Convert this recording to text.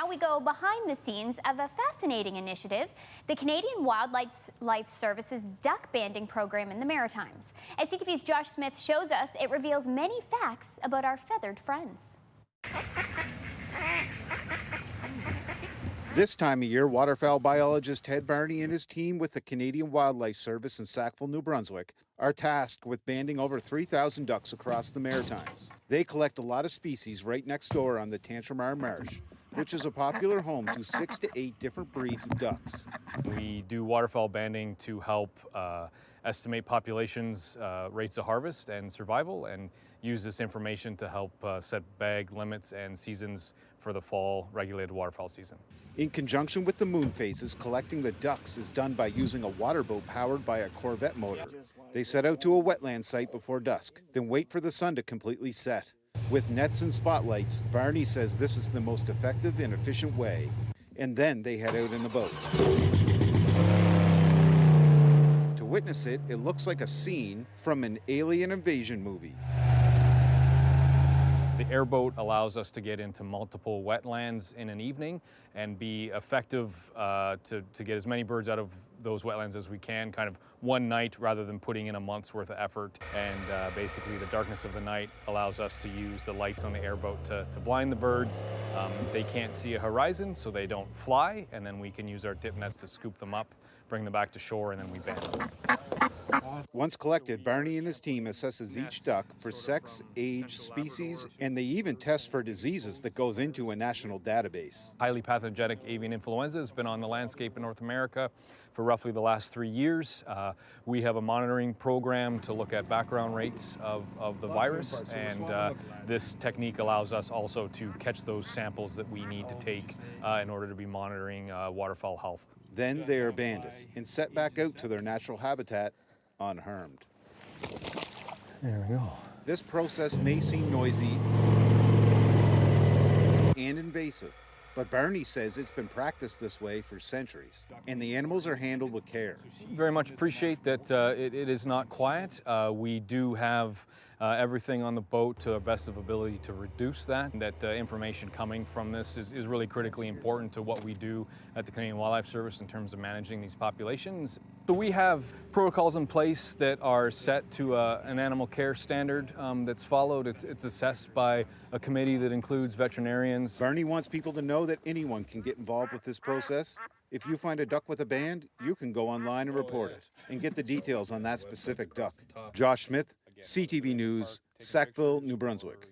Now we go behind the scenes of a fascinating initiative, the Canadian Wildlife Service's duck banding program in the Maritimes. As CTV's Josh Smith shows us, it reveals many facts about our feathered friends. This time of year, waterfowl biologist Ted Barney and his team with the Canadian Wildlife Service in Sackville, New Brunswick, are tasked with banding over 3,000 ducks across the Maritimes. They collect a lot of species right next door on the Tantramar Marsh, which is a popular home to 6 to 8 different breeds of ducks. We do waterfowl banding to help estimate populations, rates of harvest and survival, and use this information to help set bag limits and seasons for the fall regulated waterfowl season. In conjunction with the moon phases, collecting the ducks is done by using a water boat powered by a Corvette motor. They set out to a wetland site before dusk, then wait for the sun to completely set. With nets and spotlights, Barney says this is the most effective and efficient way. And then they head out in the boat. To witness it, it looks like a scene from an alien invasion movie. The airboat allows us to get into multiple wetlands in an evening and be effective to get as many birds out of those wetlands as we can, kind of one night rather than putting in a month's worth of effort. And basically the darkness of the night allows us to use the lights on the airboat to blind the birds. They can't see a horizon, so they don't fly, and then we can use our dip nets to scoop them up, bring them back to shore, and then we band them. Once collected, Barney and his team assesses each duck for sex, age, species, and they even test for diseases that goes into a national database. Highly pathogenic avian influenza has been on the landscape in North America for roughly the last 3 years. We have a monitoring program to look at background rates of the virus, and this technique allows us also to catch those samples that we need to take in order to be monitoring waterfowl health. Then they are banded and set back out to their natural habitat unharmed. There we go. This process may seem noisy and invasive, but Barney says it's been practiced this way for centuries, and the animals are handled with care. Very much appreciate that it is not quiet. We do have everything on the boat to our best of ability to reduce that. That the information coming from this is really critically important to what we do at the Canadian Wildlife Service in terms of managing these populations. So we have protocols in place that are set to an animal care standard that's followed. It's assessed by a committee that includes veterinarians. Barney wants people to know that anyone can get involved with this process. If you find a duck with a band, you can go online and report it and get the details on that specific duck. Josh Smith, CTV News, Sackville, New Brunswick.